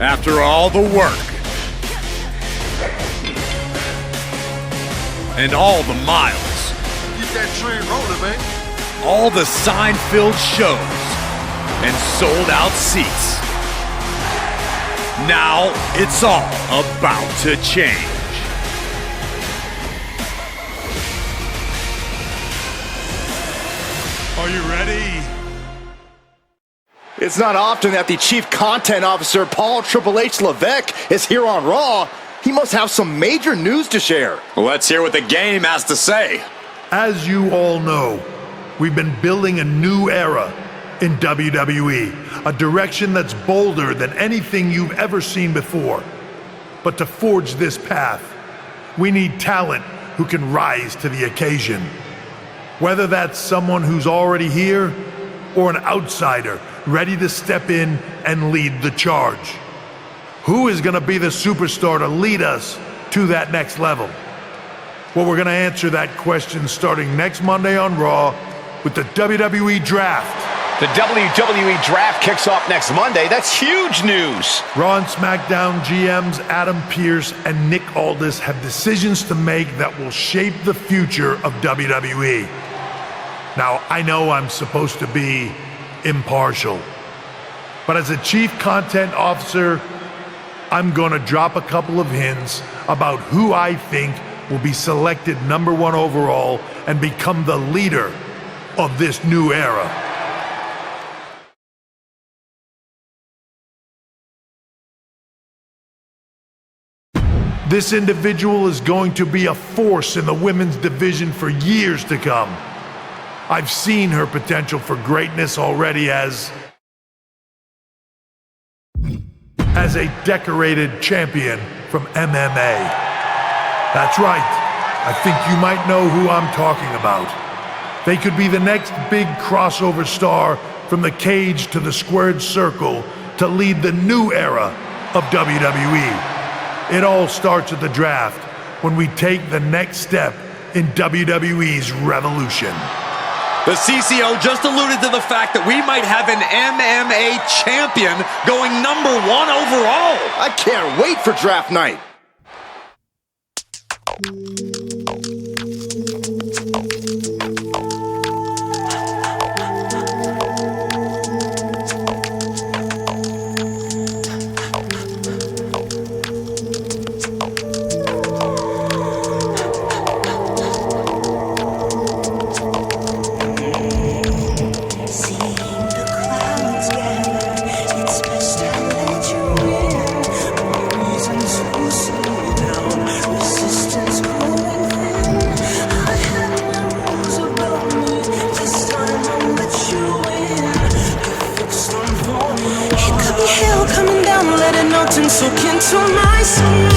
After all the work and all the miles, Keep that train rolling, man. all the sign-filled shows and sold-out seats, now it's all about to change. Are you ready? It's not often that the Chief Content Officer, Paul Triple H Levesque, is here on Raw. He must have some major news to share. Let's hear what the game has to say. As you all know, we've been building a new era in WWE, a direction that's bolder than anything you've ever seen before. But to forge this path, we need talent who can rise to the occasion. Whether that's someone who's already here or an outsider ready to step in and lead the charge. Who is going to be the superstar to lead us to that next level? Well, we're going to answer that question starting next Monday on Raw with the WWE Draft. The WWE Draft kicks off next Monday. That's huge news. Raw and SmackDown GMs Adam Pearce and Nick Aldis have decisions to make that will shape the future of WWE. Now, I know I'm supposed to be impartial, but as a Chief Content Officer, I'm gonna drop a couple of hints about who I think will be selected #1 overall and become the leader of this new era. This individual is going to be a force in the women's division for years to come. I've seen her potential for greatness already as a decorated champion from MMA. That's right. I think you might know who I'm talking about. They could be the next big crossover star from the cage to the squared circle to lead the new era of WWE. It all starts at the draft when we take the next step in WWE's revolution. The CCO just alluded to the fact that we might have an MMA champion going #1 overall. I can't wait for draft night. Soak into my skin.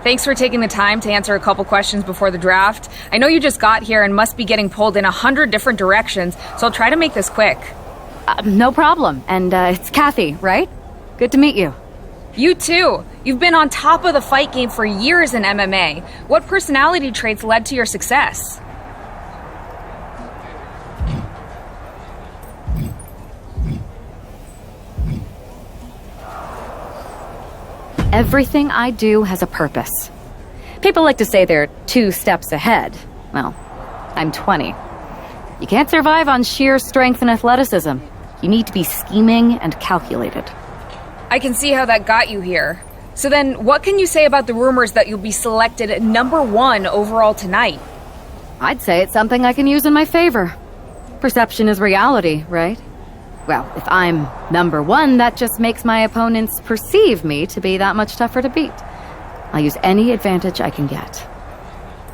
Thanks for taking the time to answer a couple questions before the draft. I know you just got here and must be getting pulled in 100 different directions, so I'll try to make this quick. No problem. And it's Kathy, right? Good to meet you. You too. You've been on top of the fight game for years in MMA. What personality traits led to your success? Everything I do has a purpose. People like to say they're 2 steps ahead. Well, I'm 20. You can't survive on sheer strength and athleticism. You need to be scheming and calculated. I can see how that got you here. So then, what can you say about the rumors that you'll be selected #1 overall tonight? I'd say it's something I can use in my favor. Perception is reality, right? Well, if I'm #1, that just makes my opponents perceive me to be that much tougher to beat. I'll use any advantage I can get.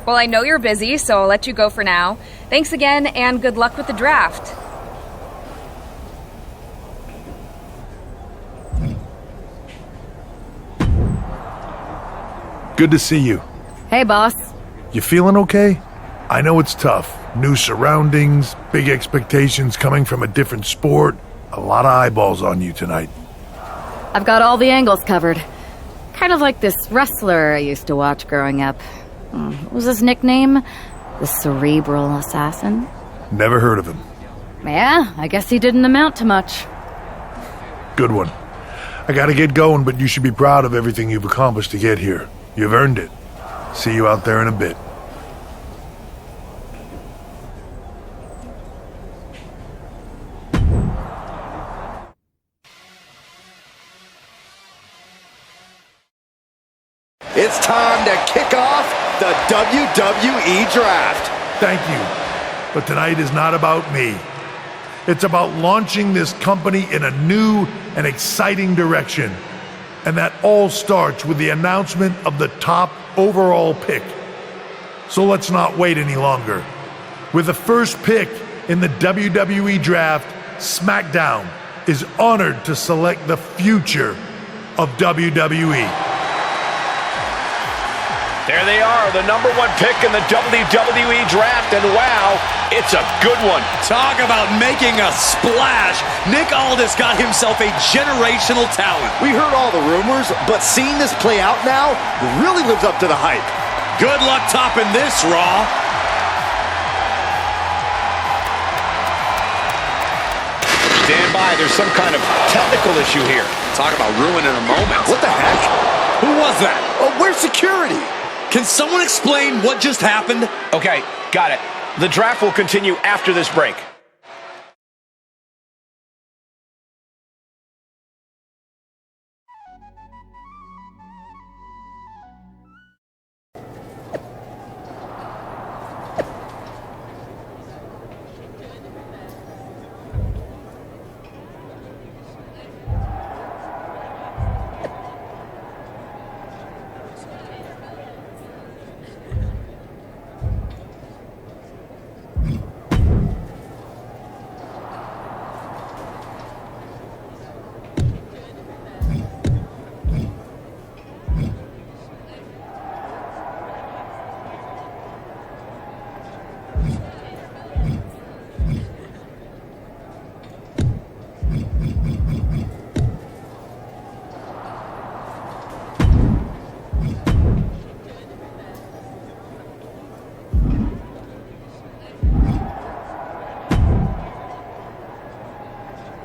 Well, I know you're busy, so I'll let you go for now. Thanks again, and good luck with the draft. Good to see you. Hey, boss. You feeling okay? I know it's tough. New surroundings, big expectations coming from a different sport. A lot of eyeballs on you tonight. I've got all the angles covered. Kind of like this wrestler I used to watch growing up. What was his nickname? The Cerebral Assassin? Never heard of him. Yeah, I guess he didn't amount to much. Good one. I gotta get going, but you should be proud of everything you've accomplished to get here. You've earned it. See you out there in a bit. It's time to kick off the WWE Draft. Thank you. But tonight is not about me. It's about launching this company in a new and exciting direction. And that all starts with the announcement of the top overall pick. So let's not wait any longer. With the first pick in the WWE Draft, SmackDown is honored to select the future of WWE. There they are, the #1 pick in the WWE Draft, and wow, it's a good one. Talk about making a splash. Nick Aldis got himself a generational talent. We heard all the rumors, but seeing this play out now really lives up to the hype. Good luck topping this, Raw. Stand by, there's some kind of technical issue here. Talk about ruining a moment. What the heck? Who was that? Oh, where's security? Can someone explain what just happened? Okay, got it. The draft will continue after this break.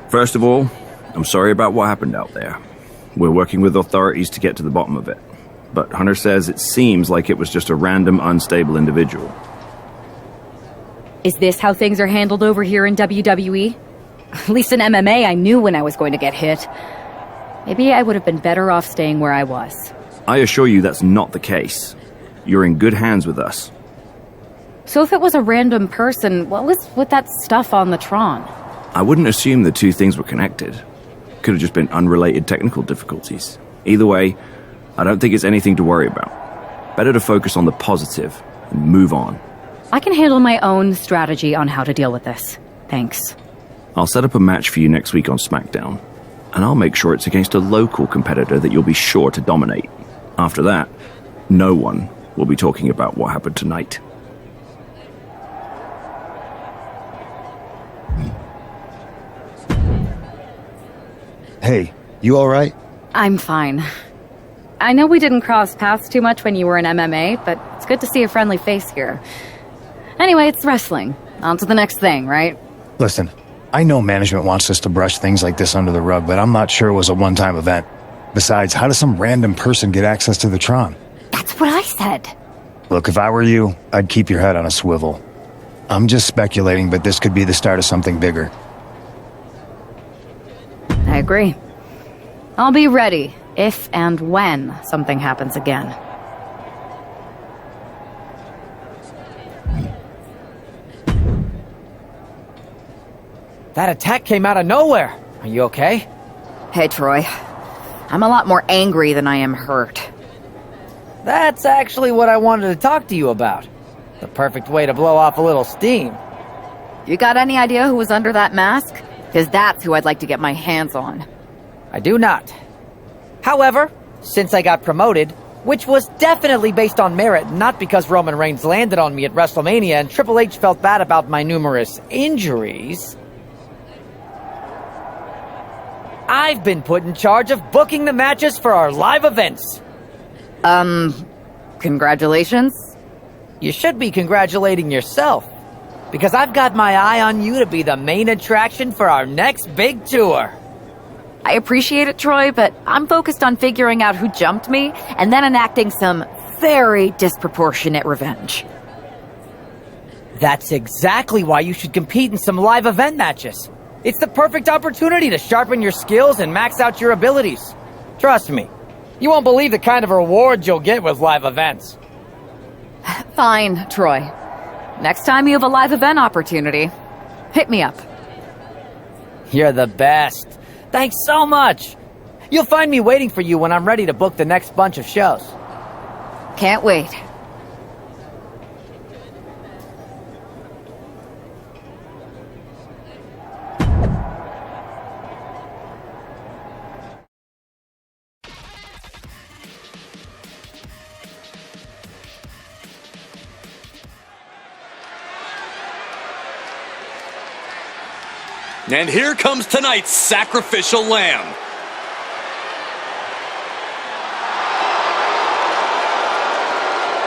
First of all, I'm sorry about what happened out there. We're working with authorities to get to the bottom of it. But Hunter says it seems like it was just a random, unstable individual. Is this how things are handled over here in WWE? At least in MMA, I knew when I was going to get hit. Maybe I would have been better off staying where I was. I assure you that's not the case. You're in good hands with us. So if it was a random person, what was with that stuff on the Tron? I wouldn't assume the two things were connected. Could have just been unrelated technical difficulties. Either way, I don't think it's anything to worry about. Better to focus on the positive and move on. I can handle my own strategy on how to deal with this. Thanks. I'll set up a match for you next week on SmackDown, and I'll make sure it's against a local competitor that you'll be sure to dominate. After that, no one will be talking about what happened tonight. Hey, you alright? I'm fine. I know we didn't cross paths too much when you were in MMA, but it's good to see a friendly face here. Anyway, it's wrestling. On to the next thing, right? Listen, I know management wants us to brush things like this under the rug, but I'm not sure it was a one-time event. Besides, how does some random person get access to the Tron? That's what I said. Look, if I were you, I'd keep your head on a swivel. I'm just speculating, but this could be the start of something bigger. I agree. I'll be ready if and when something happens again. That attack came out of nowhere. Are you okay? Hey, Troy. I'm a lot more angry than I am hurt. That's actually what I wanted to talk to you about. The perfect way to blow off a little steam. You got any idea who was under that mask? Because that's who I'd like to get my hands on. I do not. However, since I got promoted, which was definitely based on merit, not because Roman Reigns landed on me at WrestleMania and Triple H felt bad about my numerous injuries, I've been put in charge of booking the matches for our live events. Congratulations? You should be congratulating yourself, because I've got my eye on you to be the main attraction for our next big tour. I appreciate it, Troy, but I'm focused on figuring out who jumped me and then enacting some very disproportionate revenge. That's exactly why you should compete in some live event matches. It's the perfect opportunity to sharpen your skills and max out your abilities. Trust me, you won't believe the kind of rewards you'll get with live events. Fine, Troy. Next time you have a live event opportunity, hit me up. You're the best. Thanks so much. You'll find me waiting for you when I'm ready to book the next bunch of shows. Can't wait. And here comes tonight's sacrificial lamb.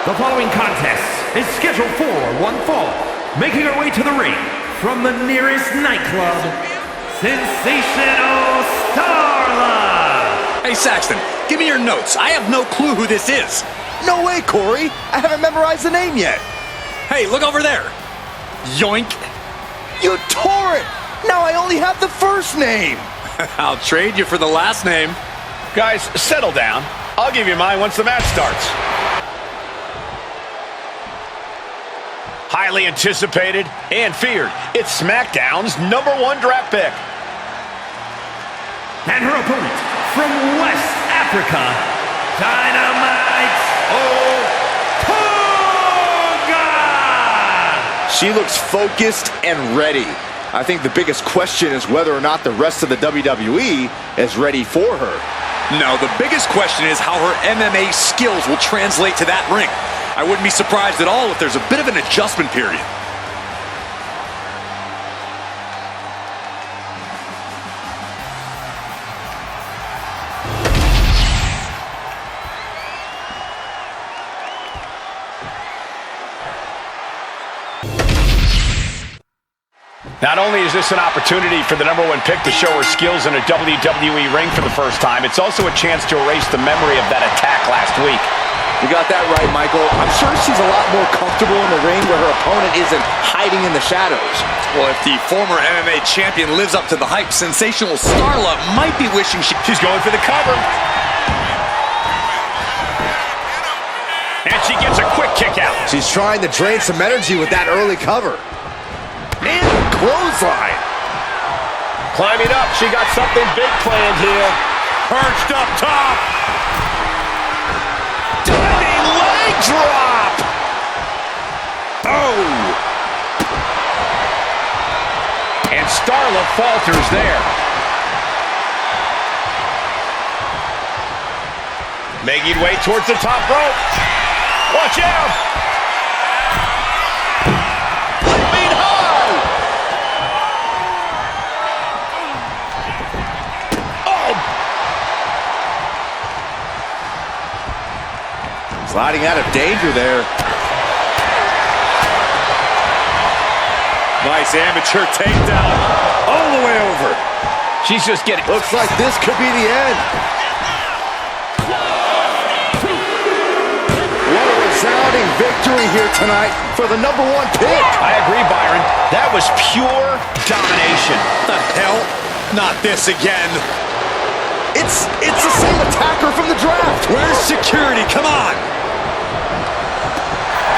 The following contest is scheduled for one fall. Making her way to the ring from the nearest nightclub, Sensational Starla. Hey, Saxton, give me your notes. I have no clue who this is. No way, Corey. I haven't memorized the name yet. Hey, look over there. Yoink. You tore it. Now I only have the first name. I'll trade you for the last name. Guys, settle down. I'll give you mine once the match starts. Highly anticipated and feared. It's SmackDown's #1 draft pick. And her opponent from West Africa, Dynamite Otunga! She looks focused and ready. I think the biggest question is whether or not the rest of the WWE is ready for her. No, the biggest question is how her MMA skills will translate to that ring. I wouldn't be surprised at all if there's a bit of an adjustment period. Not only is this an opportunity for the #1 pick to show her skills in a WWE ring for the first time, it's also a chance to erase the memory of that attack last week. You got that right, Michael. I'm sure she's a lot more comfortable in the ring where her opponent isn't hiding in the shadows. Well, if the former MMA champion lives up to the hype, Sensational Starla might be wishing she's going for the cover. And she gets a quick kick out. She's trying to drain some energy with that early cover. And clothesline. Climbing up, she got something big planned here. Perched up top. Diving leg drop. Oh. And Starla falters there. Making way towards the top rope. Watch out! Leaping high! Oh! Sliding out of danger there. Nice amateur takedown. All the way over. She's just getting... Looks like this could be the end. What a resounding victory here tonight for the #1 pick. I agree, Byron. That was pure domination. The hell? Not this again. It's the same attacker from the draft. Where's security? Come on.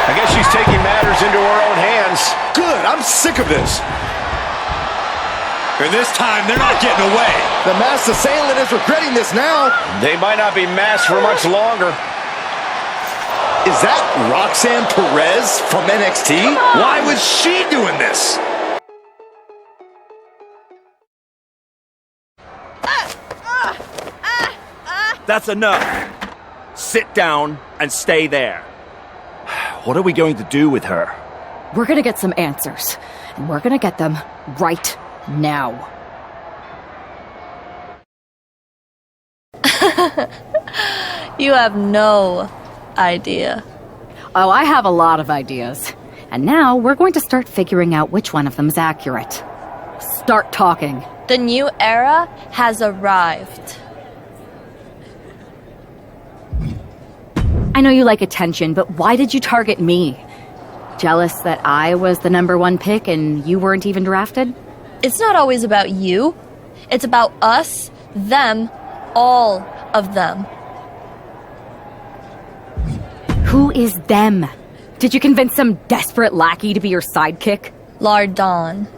I guess she's taking matters into her own hands. Good, I'm sick of this. And this time, they're not getting away. The masked assailant is regretting this now. They might not be masked for much longer. Is that Roxanne Perez from NXT? Why was she doing this? That's enough. Sit down and stay there. What are we going to do with her? We're gonna get some answers, and we're gonna get them right now. You have no idea. Oh, I have a lot of ideas. And now we're going to start figuring out which one of them is accurate. Start talking. The new era has arrived. I know you like attention, but why did you target me? Jealous that I was the #1 pick and you weren't even drafted? It's not always about you. It's about us, them, all of them. Who is them? Did you convince some desperate lackey to be your sidekick? Lardon.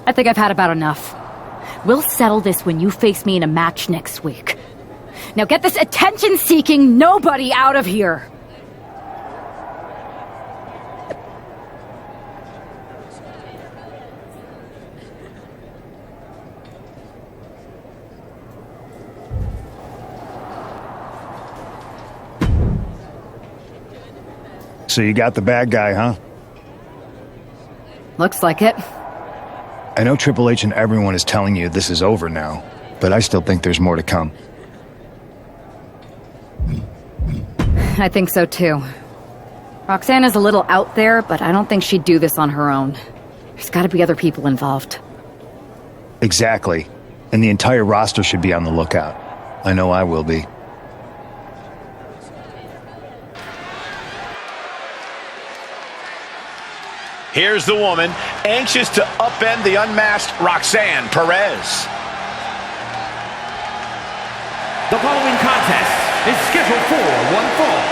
I think I've had about enough. We'll settle this when you face me in a match next week. Now get this attention-seeking nobody out of here! So you got the bad guy, huh? Looks like it. I know Triple H and everyone is telling you this is over now, but I still think there's more to come. I think so too. Roxanne is a little out there, but I don't think she'd do this on her own. There's gotta be other people involved. Exactly. And the entire roster should be on the lookout. I know I will be. Here's the woman, anxious to upend the unmasked Roxanne Perez. The following contest is scheduled for one fall.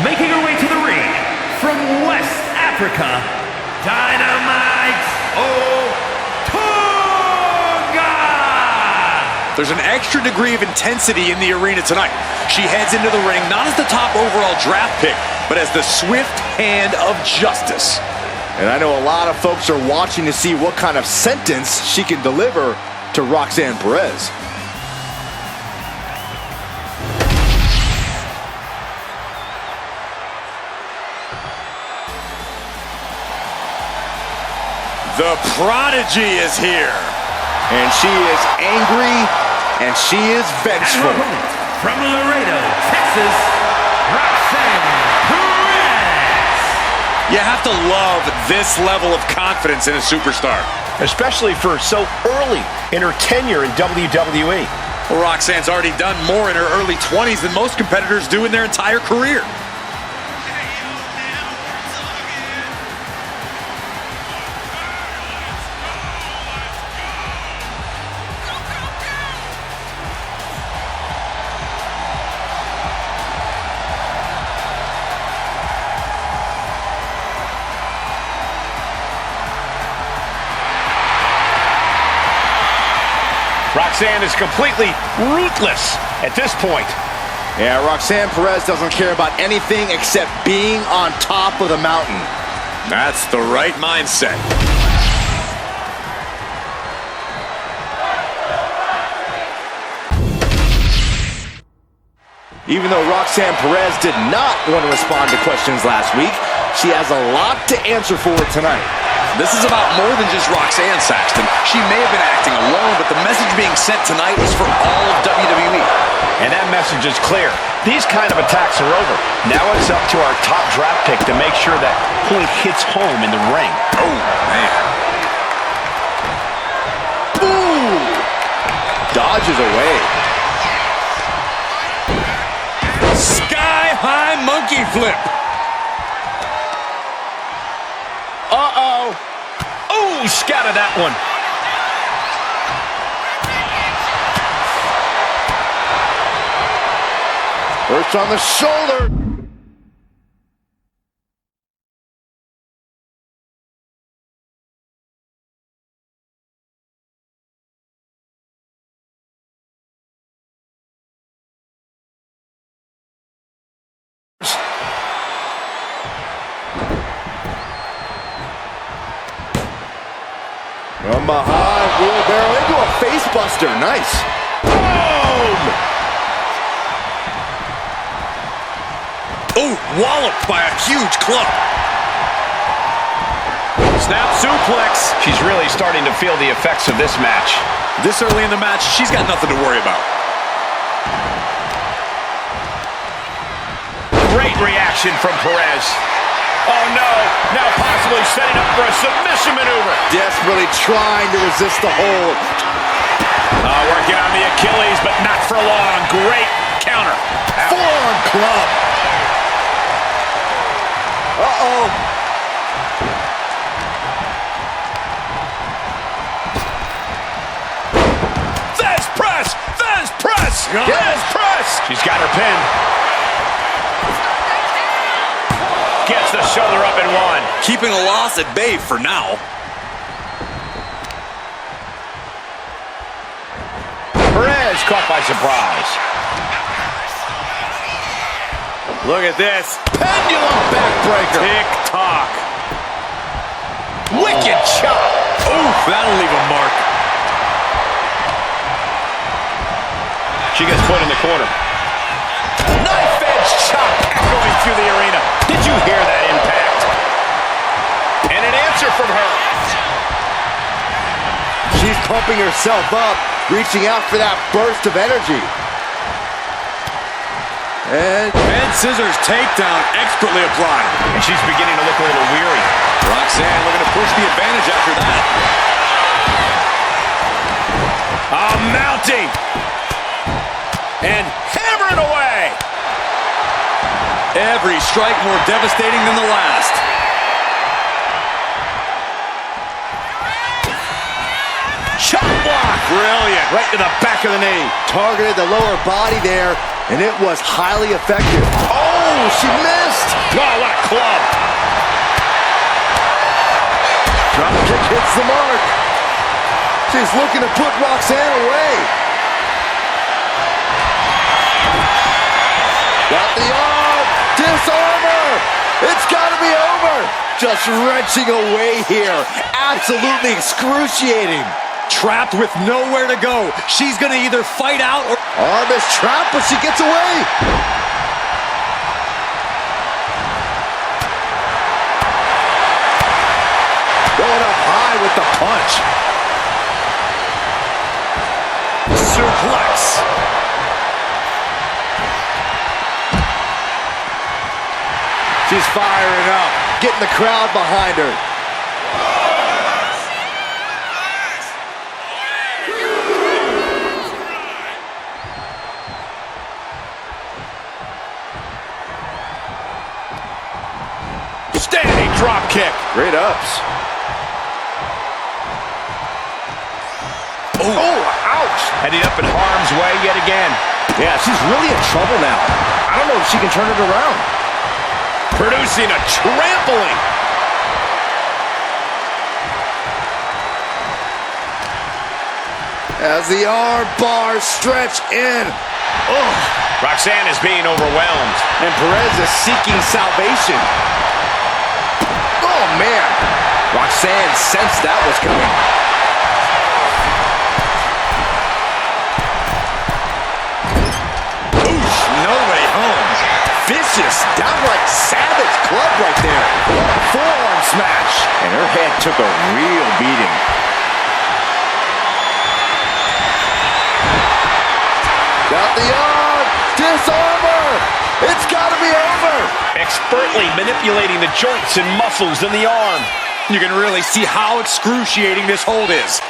Making her way to the ring from West Africa, Dynamite Otunga! There's an extra degree of intensity in the arena tonight. She heads into the ring not as the top overall draft pick, but as the swift hand of justice. And I know a lot of folks are watching to see what kind of sentence she can deliver to Roxanne Perez. The prodigy is here. And she is angry, and she is vengeful. From Laredo, Texas, Roxanne Perez. You have to love this level of confidence in a superstar. Especially for so early in her tenure in WWE. Well, Roxanne's already done more in her early 20s than most competitors do in their entire career. Roxanne is completely ruthless at this point. Yeah, Roxanne Perez doesn't care about anything except being on top of the mountain. That's the right mindset. Even though Roxanne Perez did not want to respond to questions last week, she has a lot to answer for tonight. This is about more than just Roxanne Saxton. She may have been acting alone, but the message being sent tonight is for all of WWE. And that message is clear. These kind of attacks are over. Now it's up to our top draft pick to make sure that point hits home in the ring. Oh, man. Ooh! Dodges away. Sky-high monkey flip. Uh-oh. Ooh, scouted that one. First on the shoulder. From behind, wheelbarrow into a facebuster. Nice. Boom! Oh, walloped by a huge club. Snap suplex. She's really starting to feel the effects of this match. This early in the match, she's got nothing to worry about. Great reaction from Perez. Oh no, now possibly setting up for a submission maneuver. Desperately trying to resist the hold. Working on the Achilles, but not for long. Great counter. Forearm club. Uh-oh. Fez press! Fez press! Fez press! She's got her pin. Gets the shoulder up and one. Keeping a loss at bay for now. Perez caught by surprise. Look at this. Pendulum backbreaker. Tick-tock. Wicked chop. Oof, that'll leave a mark. She gets put in the corner. Knife edge chop echoing through the arena. Did you hear that impact? And an answer from her. She's pumping herself up, reaching out for that burst of energy. And scissors takedown expertly applied. And she's beginning to look a little weary. Roxanne looking to push the advantage after that. Mounting. And hammer it away. Every strike more devastating than the last. Chop block. Brilliant. right to the back of the knee. Targeted the lower body there, and it was highly effective. Oh, she missed. Oh, what a club. Drop kick hits the mark. She's looking to put Roxanne away. Got the arm. Disarm her. It's got to be over. Just wrenching away here. Absolutely excruciating. Trapped with nowhere to go. She's going to either fight out or... Arm is trapped, but she gets away. Going up high with the punch. Suplex. She's firing up, getting the crowd behind her. Standing drop kick. Great ups. Oh, ouch. Heading up in harm's way yet again. Yeah, she's really in trouble now. I don't know if she can turn it around. Producing a trampling. As the arm bars stretch in. Ugh. Roxanne is being overwhelmed. And Perez is seeking salvation. Oh, man. Roxanne sensed that was coming. Oosh, nobody vicious, downright savage club right there. Forearm smash. And her head took a real beating. Got the arm. Disarmer. It's got to be over. Expertly manipulating the joints and muscles in the arm. You can really see how excruciating this hold is.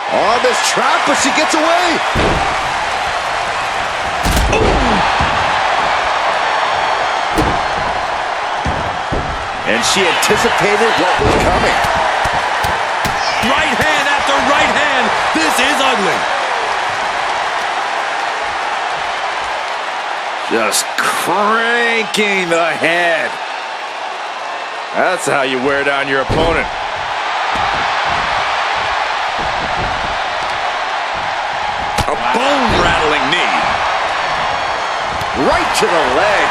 On this trap, but she gets away. And she anticipated what was coming. Right hand after right hand. This is ugly. Just cranking the head. That's how you wear down your opponent. A bone-rattling knee. Right to the leg.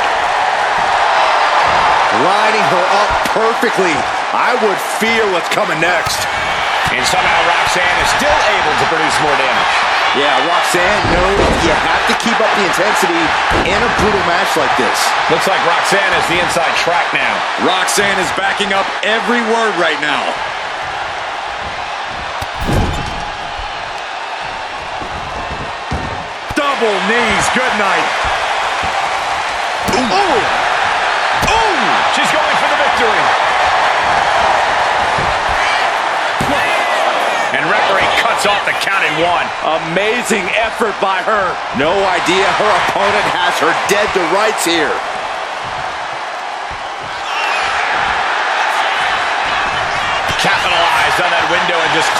Lining her up perfectly. I would fear what's coming next. And somehow Roxanne is still able to produce more damage. Yeah, Roxanne knows you have to keep up the intensity in a brutal match like this. Looks like Roxanne is the inside track now. Roxanne is backing up every word right now. Double knees, good night. Ooh. Ooh. She's going for the victory. And referee cuts off the count in one. Amazing effort by her. No idea her opponent has her dead to rights here. Capitalized on that window and just...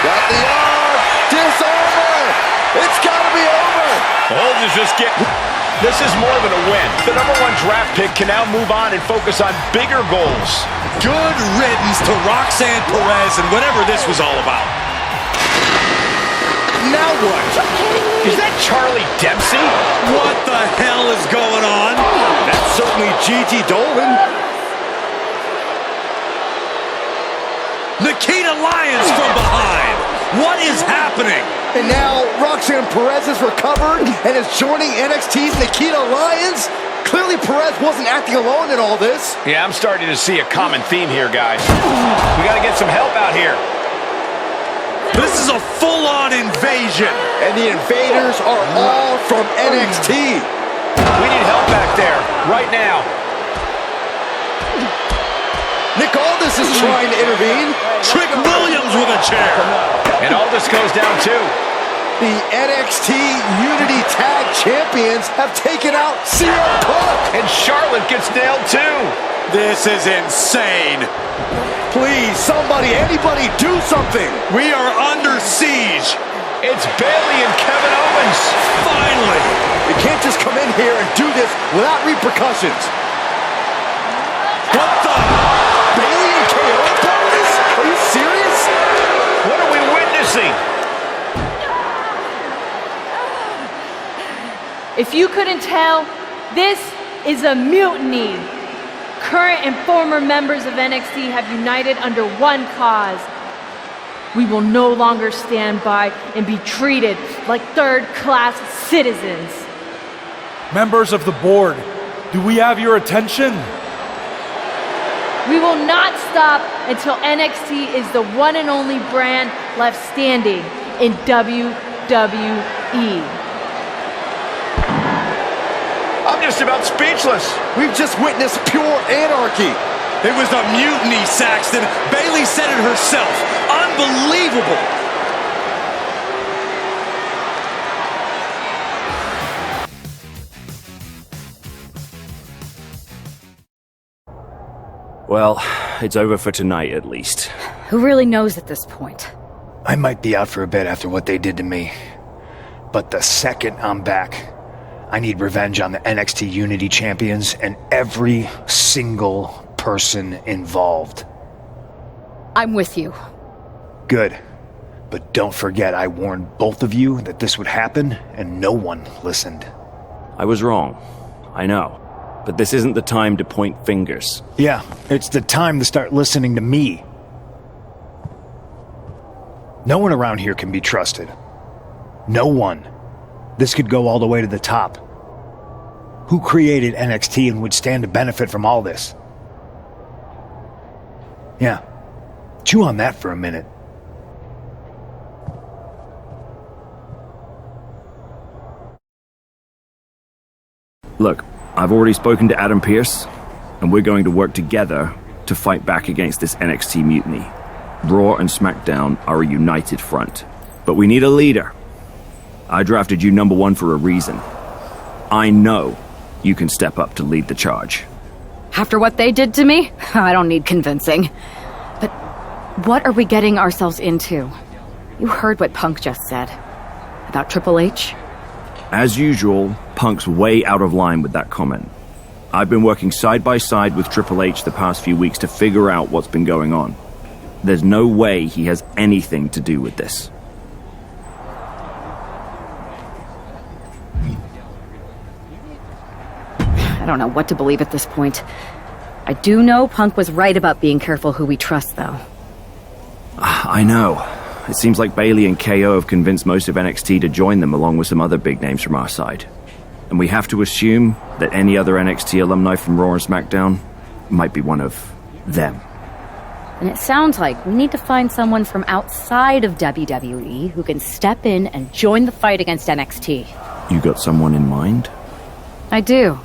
Got the arm. Disarmer. It's got to be over. The hold is just getting... This is more than a win. The #1 draft pick can now move on and focus on bigger goals. Good riddance to Roxanne Perez and whatever this was all about. Now what? Is that Charlie Dempsey? What the hell is going on? That's certainly Gigi Dolan. Nikita Lyons from behind. What is happening? And now Roxanne Perez is recovered and is joining NXT's Nikita Lyons. Clearly Perez wasn't acting alone in all this. Yeah, I'm starting to see a common theme here, guys. We got to get some help out here. This is a full-on invasion. And the invaders are all from NXT. We need help back there, right now. Nick Aldis is trying to intervene. Trick Williams with a chair. And Aldis goes down too. The NXT Unity Tag Champions have taken out CM Punk. And Charlotte gets nailed too. This is insane. Please, somebody, anybody, do something. We are under siege. It's Bayley and Kevin Owens. Finally. You can't just come in here and do this without repercussions. What the? Bayley and KO done this? Are you serious? What are we witnessing? If you couldn't tell, this is a mutiny. Current and former members of NXT have united under one cause. We will no longer stand by and be treated like third-class citizens. Members of the board, do we have your attention? We will not stop until NXT is the one and only brand left standing in WWE. I'm just about speechless. We've just witnessed pure anarchy. It was a mutiny, Saxton. Bayley said it herself. Unbelievable. Well, it's over for tonight at least. Who really knows at this point? I might be out for a bit after what they did to me. But the second I'm back, I need revenge on the NXT Unity Champions and every single person involved. I'm with you. Good. But don't forget I warned both of you that this would happen, and no one listened. I was wrong. I know. but this isn't the time to point fingers. Yeah, it's the time to start listening to me. No one around here can be trusted. No one. This could go all the way to the top. Who created NXT and would stand to benefit from all this? Yeah. Chew on that for a minute. Look, I've already spoken to Adam Pearce, and we're going to work together to fight back against this NXT mutiny. Raw and SmackDown are a united front, but we need a leader. I drafted you number 1 for a reason. I know you can step up to lead the charge. After what they did to me, I don't need convincing. But what are we getting ourselves into? You heard what Punk just said. About Triple H? As usual, Punk's way out of line with that comment. I've been working side by side with Triple H the past few weeks to figure out what's been going on. There's no way he has anything to do with this. I don't know what to believe at this point. I do know Punk was right about being careful who we trust, though. I know. It seems like Bayley and KO have convinced most of NXT to join them along with some other big names from our side. And we have to assume that any other NXT alumni from Raw and SmackDown might be one of them. And it sounds like we need to find someone from outside of WWE who can step in and join the fight against NXT. You got someone in mind? I do.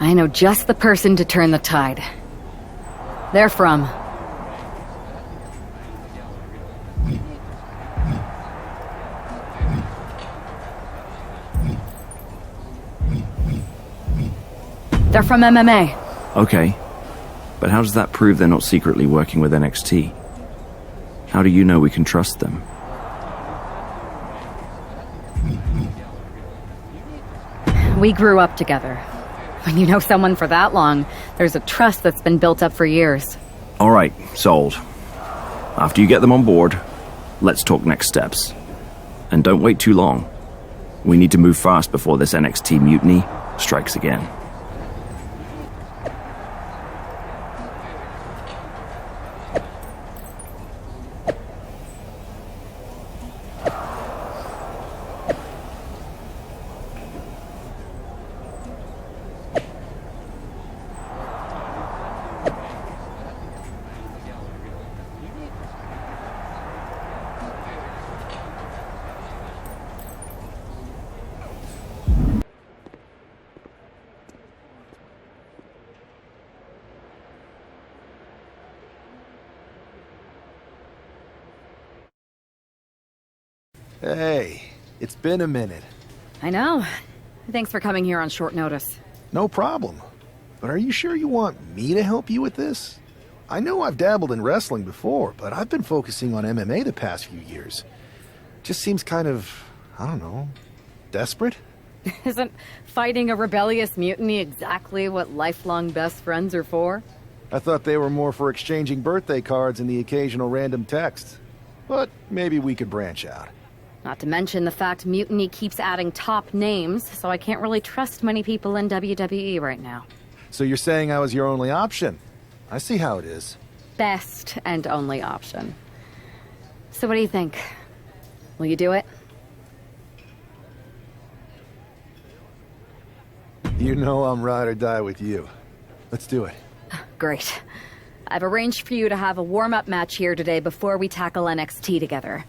I know just the person to turn the tide. They're from... They're from MMA. Okay. But how does that prove they're not secretly working with NXT? How do you know we can trust them? We grew up together. When you know someone for that long, there's a trust that's been built up for years. All right, sold. After you get them on board, let's talk next steps. And don't wait too long. We need to move fast before this NXT mutiny strikes again. Hey, it's been a minute. I know. Thanks for coming here on short notice. No problem. But are you sure you want me to help you with this? I know I've dabbled in wrestling before, but I've been focusing on MMA the past few years. Just seems kind of, I don't know, desperate? Isn't fighting a rebellious mutiny exactly what lifelong best friends are for? I thought they were more for exchanging birthday cards and the occasional random text. But maybe we could branch out. Not to mention the fact Mutiny keeps adding top names, so I can't really trust many people in WWE right now. So you're saying I was your only option? I see how it is. Best and only option. So what do you think? Will you do it? You know I'm ride or die with you. Let's do it. Great. I've arranged for you to have a warm-up match here today before we tackle NXT together.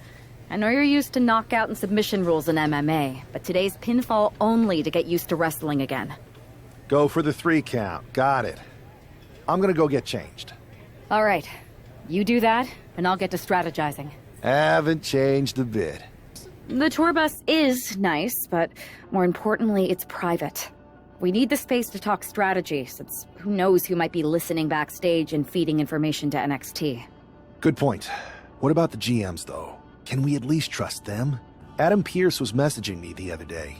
I know you're used to knockout and submission rules in MMA, but today's pinfall only to get used to wrestling again. Go for the 3 count. Got it. I'm gonna go get changed. All right. You do that, and I'll get to strategizing. Haven't changed a bit. The tour bus is nice, but more importantly, it's private. We need the space to talk strategy, since who knows who might be listening backstage and feeding information to NXT. Good point. What about the GMs, though? Can we at least trust them? Adam Pearce was messaging me the other day.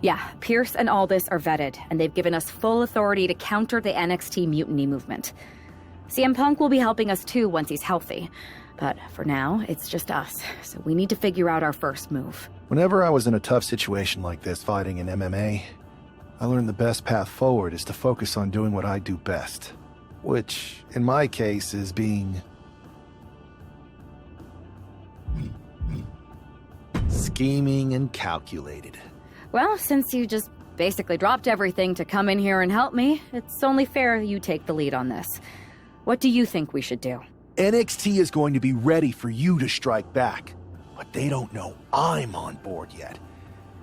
Yeah, Pearce and Aldis are vetted, and they've given us full authority to counter the NXT mutiny movement. CM Punk will be helping us too once he's healthy. But for now, it's just us, so we need to figure out our first move. Whenever I was in a tough situation like this fighting in MMA, I learned the best path forward is to focus on doing what I do best. Which, in my case, is being... scheming and calculated. Well, since you just basically dropped everything to come in here and help me, it's only fair you take the lead on this. What do you think we should do? NXT is going to be ready for you to strike back, but they don't know I'm on board yet.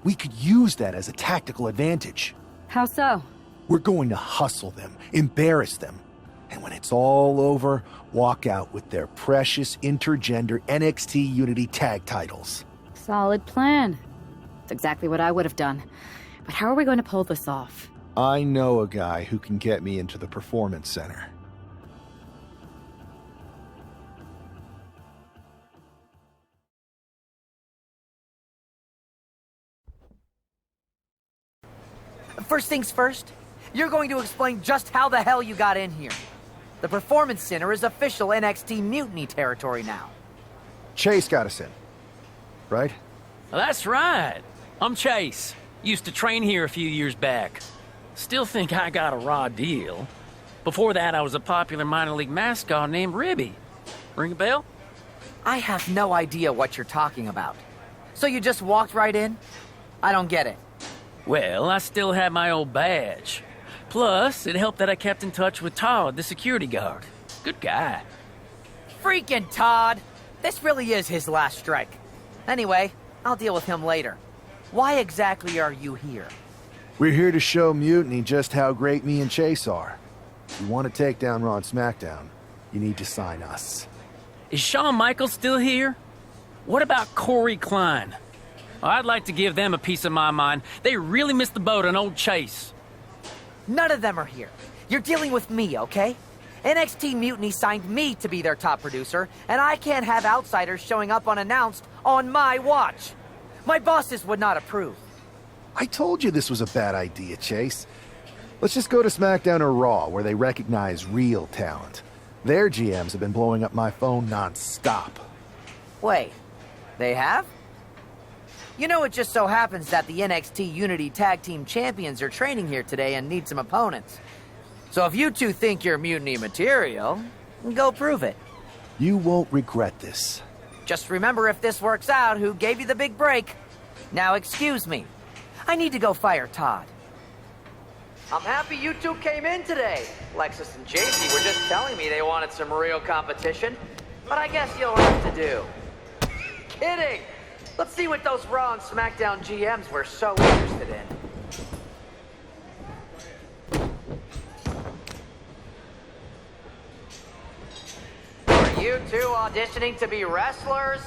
We could use that as a tactical advantage. How so? We're going to hustle them, embarrass them, and when it's all over, walk out with their precious intergender NXT Unity tag titles. Solid plan. It's exactly what I would have done. But how are we going to pull this off? I know a guy who can get me into the Performance Center. First things first, you're going to explain just how the hell you got in here. The Performance Center is official NXT Mutiny territory now. Chase got us in, right? That's right. I'm Chase. Used to train here a few years back. Still think I got a raw deal. Before that, I was a popular minor league mascot named Ribby. Ring a bell? I have no idea what you're talking about. So you just walked right in? I don't get it. Well, I still had my old badge. Plus, it helped that I kept in touch with Todd, the security guard. Good guy. Freaking Todd! This really is his last strike. Anyway, I'll deal with him later. Why exactly are you here? We're here to show Mutiny just how great me and Chase are. If you want to take down Raw and SmackDown, you need to sign us. Is Shawn Michaels still here? What about Corey Klein? I'd like to give them a piece of my mind. They really missed the boat on old Chase. None of them are here. You're dealing with me, okay? NXT Mutiny signed me to be their top producer, and I can't have outsiders showing up unannounced on my watch. My bosses would not approve. I told you this was a bad idea, Chase. Let's just go to SmackDown or Raw, where they recognize real talent. Their GMs have been blowing up my phone non-stop. Wait, they have? You know, it just so happens that the NXT Unity Tag Team Champions are training here today and need some opponents. So if you two think you're Mutiny material, go prove it. You won't regret this. Just remember, if this works out, who gave you the big break. Now excuse me. I need to go fire Todd. I'm happy you two came in today. Lexus and JC were just telling me they wanted some real competition. But I guess you'll have to do. Kidding! Let's see what those Raw and SmackDown GMs were so interested in. Are you two auditioning to be wrestlers?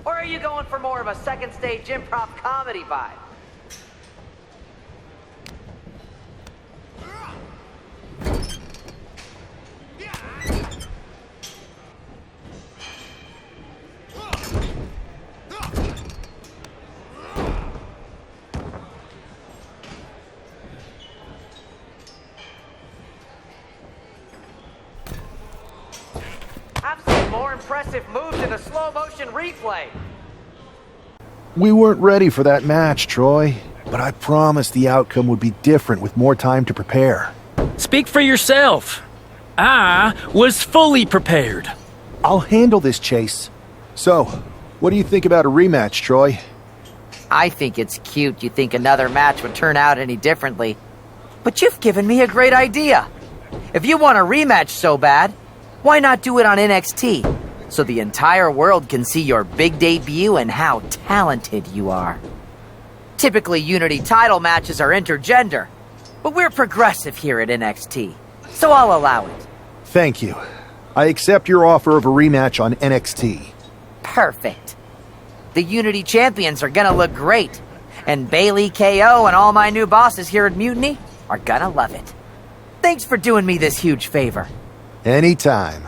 Or are you going for more of a second stage improv comedy vibe? I've seen more impressive moves in a slow motion replay. We weren't ready for that match, Troy, but I promised the outcome would be different with more time to prepare. Speak for yourself. I was fully prepared. I'll handle this, Chase. So, what do you think about a rematch, Troy? I think it's cute you think another match would turn out any differently. But you've given me a great idea. If you want a rematch so bad, why not do it on NXT? So the entire world can see your big debut and how talented you are. Typically, Unity title matches are intergender, but we're progressive here at NXT, so I'll allow it. Thank you. I accept your offer of a rematch on NXT. Perfect. The Unity champions are gonna look great, and Bailey, KO, and all my new bosses here at Mutiny are gonna love it. Thanks for doing me this huge favor. Anytime.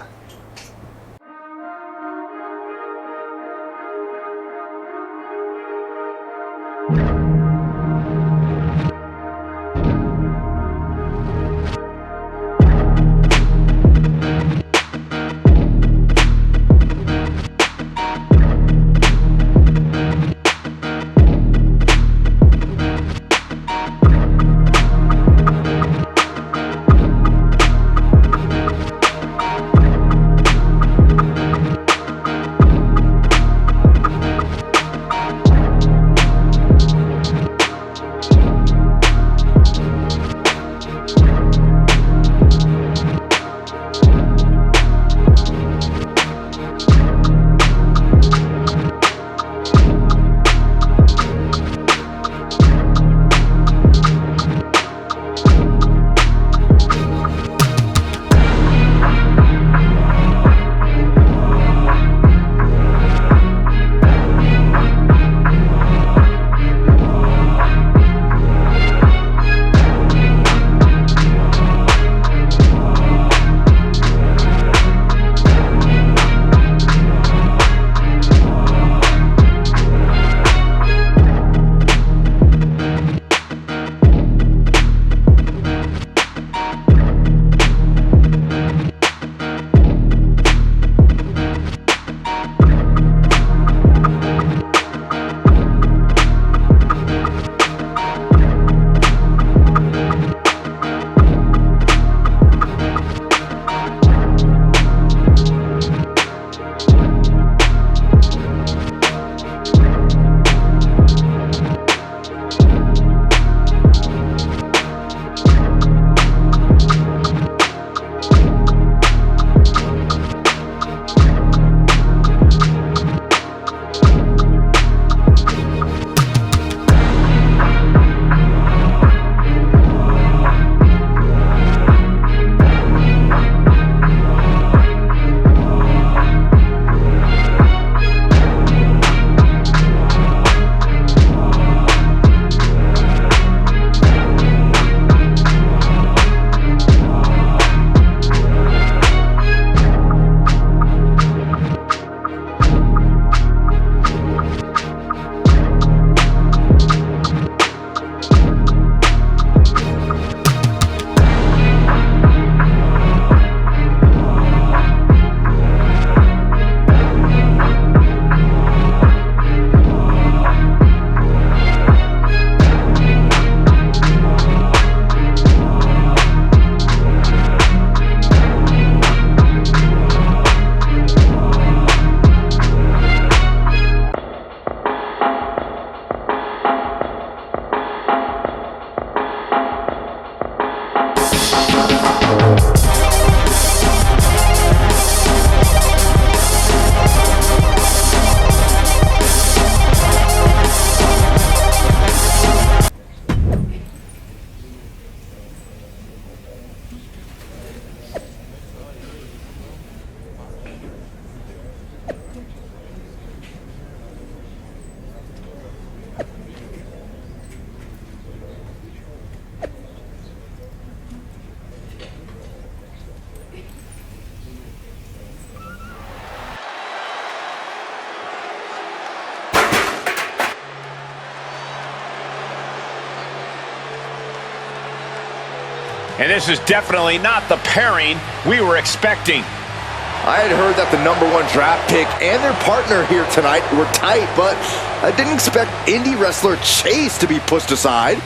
And this is definitely not the pairing we were expecting. I had heard that the #1 draft pick and their partner here tonight were tight, but I didn't expect indie wrestler Chase to be pushed aside.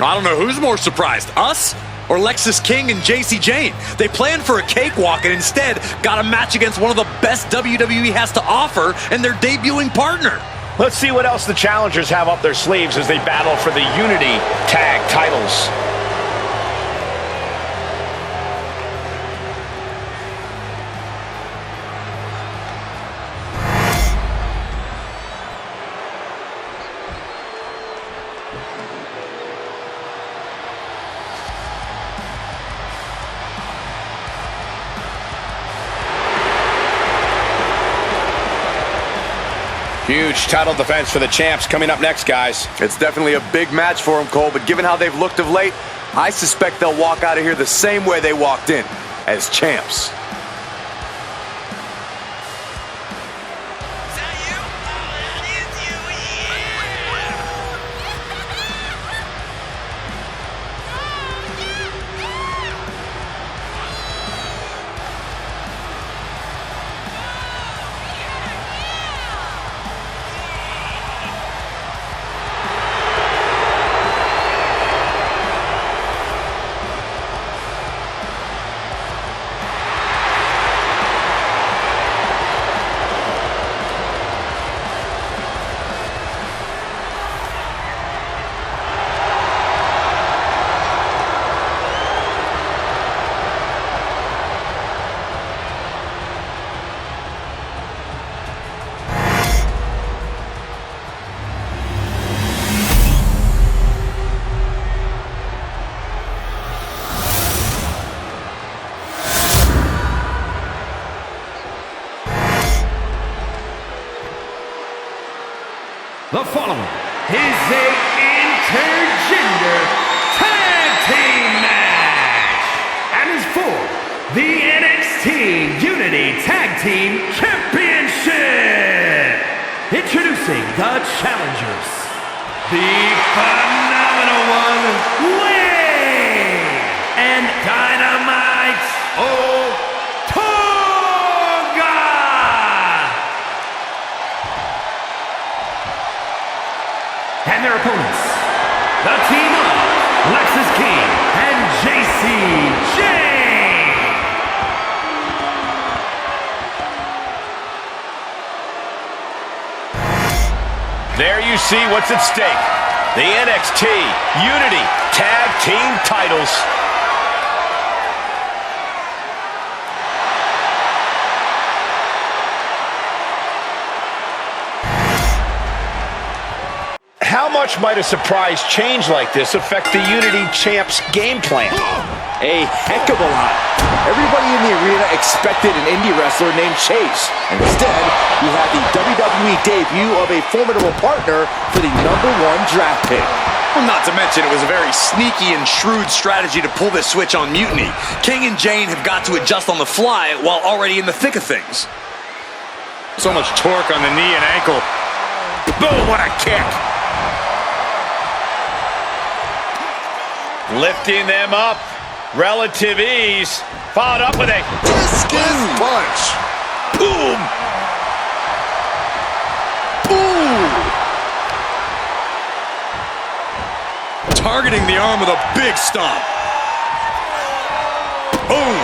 I don't know who's more surprised, us or Lexis King and JC Jane. They planned for a cakewalk and instead got a match against one of the best WWE has to offer and their debuting partner. Let's see what else the challengers have up their sleeves as they battle for the Unity Tag titles. Huge title defense for the champs coming up next, guys. It's definitely a big match for them, Cole, but given how they've looked of late, I suspect they'll walk out of here the same way they walked in, as champs. The following is a intergender tag team match and is for the NXT Unity Tag Team Championship. Introducing the challengers, the phenomenal one, Wayne and Dynamite and their opponents, the team of Lexis King and JC Jane. There you see what's at stake. The NXT Unity Tag Team titles. How much might a surprise change like this affect the Unity Champs' game plan? A heck of a lot. Everybody in the arena expected an indie wrestler named Chase. And instead, we had the WWE debut of a formidable partner for the #1 draft pick. Well, not to mention, it was a very sneaky and shrewd strategy to pull this switch on Mutiny. King and Jane have got to adjust on the fly while already in the thick of things. So much torque on the knee and ankle. Boom, what a kick. Lifting them up. Relative ease. Followed up with a discus punch. Boom. Ooh. Targeting the arm with a big stomp. Boom.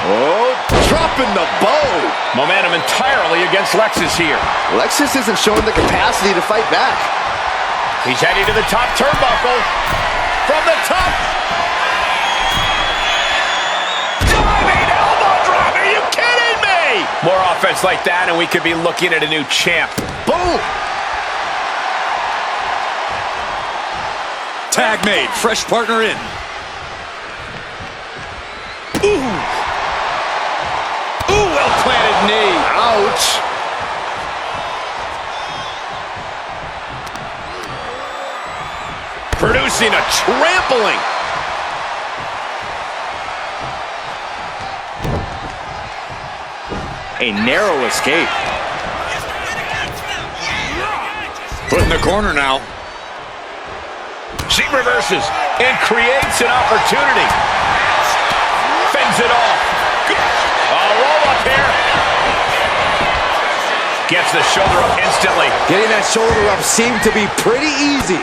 Oh, dropping the bow. Momentum entirely against Lexis here. Lexis isn't showing the capacity to fight back. He's heading to the top turnbuckle. From the top. Diving elbow drop. Are you kidding me? More offense like that and we could be looking at a new champ. Boom. Tag made. Fresh partner in. Ooh. Ooh, well-planted knee. Ouch. Producing a trampling. A narrow escape. Put in the corner now. She reverses and creates an opportunity. Fends it off. A roll up here. Gets the shoulder up instantly. Getting that shoulder up seemed to be pretty easy.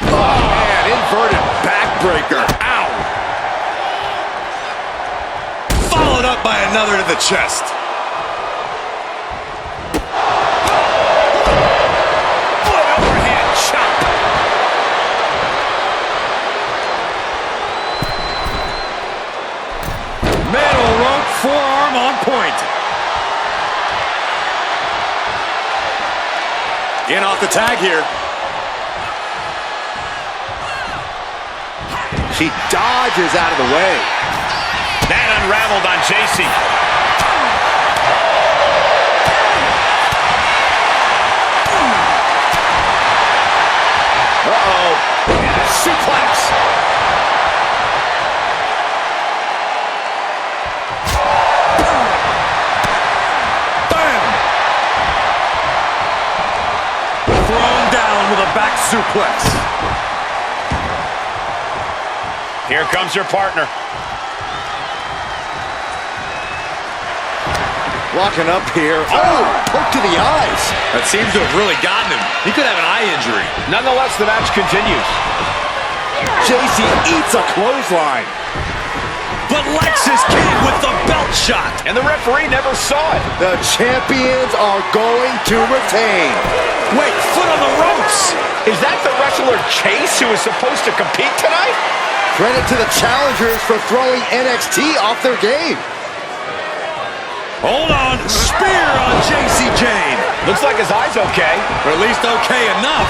Oh, man, inverted backbreaker. Ow. Followed up by another to the chest. What an overhand chop. Middle rope forearm on point. In off the tag here. She dodges out of the way. That unraveled on JC. Uh-oh. Suplex. Bam. Thrown down with a back suplex. Here comes her partner. Walking up here. Oh, poke to the eyes. That seems to have really gotten him. He could have an eye injury. Nonetheless, the match continues. JC eats a clothesline. But Lexis King with the belt shot. And the referee never saw it. The champions are going to retain. Wait, foot on the ropes. Is that the wrestler Chase who is supposed to compete tonight? Credit to the challengers for throwing NXT off their game. Hold on, spear on JC Jane. Looks like his eye's okay. Or at least okay enough.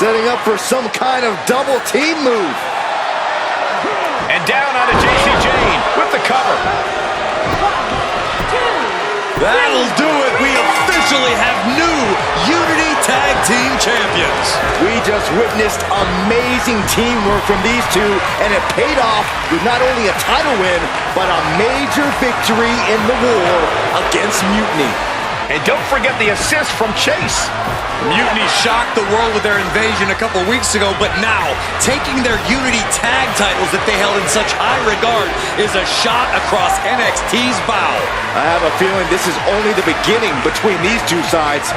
Setting up for some kind of double team move. And down onto JC Jane with the cover. 1, 2, That'll do it. We officially have new Unity Tag Team Champions. We just witnessed amazing teamwork from these two, and it paid off with not only a title win, but a major victory in the war against Mutiny. And don't forget the assist from Chase. Mutiny shocked the world with their invasion a couple weeks ago, but now, taking their Unity tag titles that they held in such high regard is a shot across NXT's bow. I have a feeling this is only the beginning between these two sides.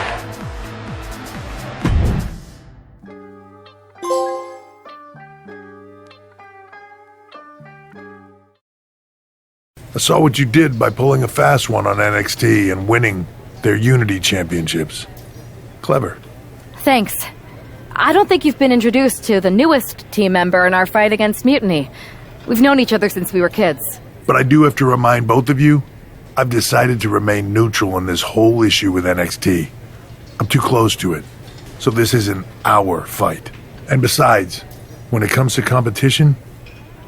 I saw what you did by pulling a fast one on NXT and winning their Unity championships. Clever. Thanks. I don't think you've been introduced to the newest team member in our fight against Mutiny. We've known each other since we were kids. But I do have to remind both of you, I've decided to remain neutral in this whole issue with NXT. I'm too close to it, so this isn't our fight. And besides, when it comes to competition,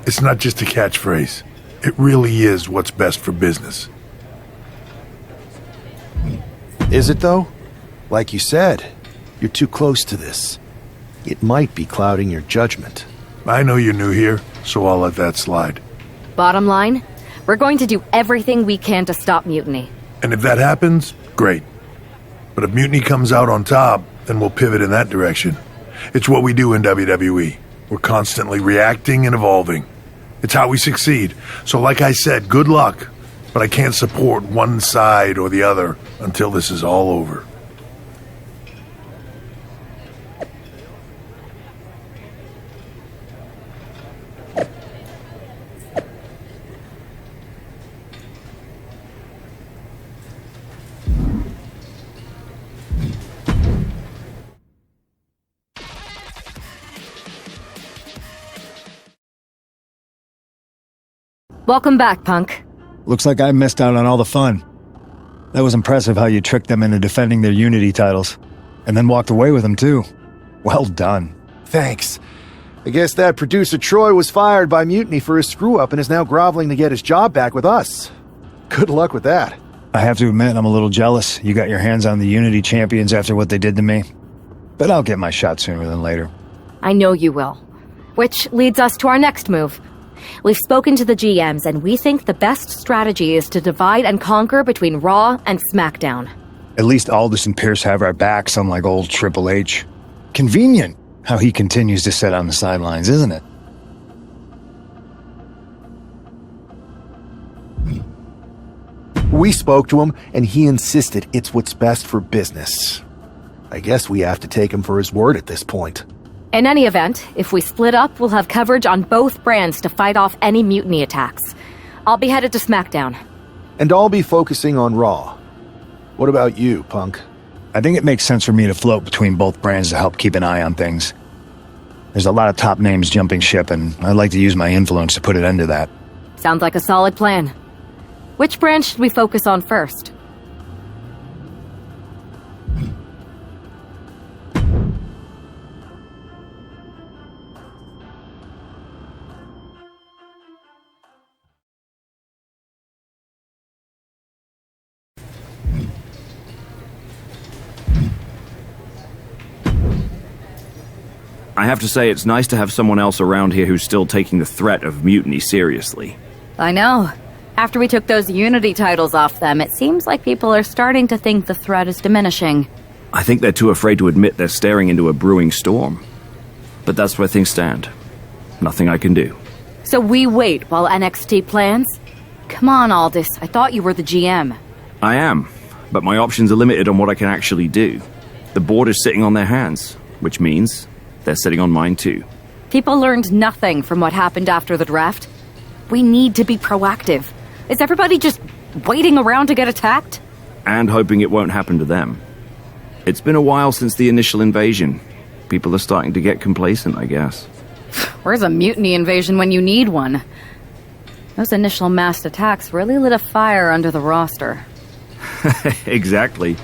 it's not just a catchphrase. It really is what's best for business. Is it, though? Like you said, you're too close to this. It might be clouding your judgment. I know you're new here, so I'll let that slide. Bottom line, we're going to do everything we can to stop Mutiny. And if that happens, great. But if Mutiny comes out on top, then we'll pivot in that direction. It's what we do in WWE. We're constantly reacting and evolving. It's how we succeed. So like I said, good luck. But I can't support one side or the other until this is all over. Welcome back, Punk. Looks like I missed out on all the fun. That was impressive how you tricked them into defending their Unity titles. And then walked away with them, too. Well done. Thanks. I guess that producer Troy was fired by Mutiny for his screw-up and is now groveling to get his job back with us. Good luck with that. I have to admit, I'm a little jealous you got your hands on the Unity champions after what they did to me. But I'll get my shot sooner than later. I know you will. Which leads us to our next move. We've spoken to the GMs, and we think the best strategy is to divide and conquer between Raw and SmackDown. At least Aldous and Pierce have our backs, unlike old Triple H. Convenient how he continues to sit on the sidelines, isn't it? We spoke to him, and he insisted it's what's best for business. I guess we have to take him for his word at this point. In any event, if we split up, we'll have coverage on both brands to fight off any mutiny attacks. I'll be headed to SmackDown. And I'll be focusing on Raw. What about you, Punk? I think it makes sense for me to float between both brands to help keep an eye on things. There's a lot of top names jumping ship, and I'd like to use my influence to put an end to that. Sounds like a solid plan. Which brand should we focus on first? I have to say, it's nice to have someone else around here who's still taking the threat of mutiny seriously. I know. After we took those Unity titles off them, it seems like people are starting to think the threat is diminishing. I think they're too afraid to admit they're staring into a brewing storm. But that's where things stand. Nothing I can do. So we wait while NXT plans? Come on, Aldous. I thought you were the GM. I am, but my options are limited on what I can actually do. The board is sitting on their hands, which means they're sitting on mine too. People learned nothing from what happened after the draft. We need to be proactive. Is everybody just waiting around to get attacked? And hoping it won't happen to them. It's been a while since the initial invasion. People are starting to get complacent, I guess. Where's a mutiny invasion when you need one? Those initial massed attacks really lit a fire under the roster. Exactly.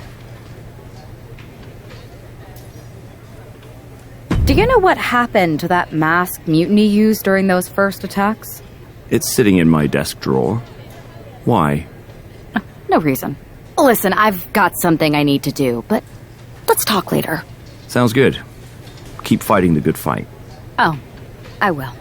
Do you know what happened to that masked mutiny used during those first attacks? It's sitting in my desk drawer. Why? No reason. Listen, I've got something I need to do, but let's talk later. Sounds good. Keep fighting the good fight. Oh, I will.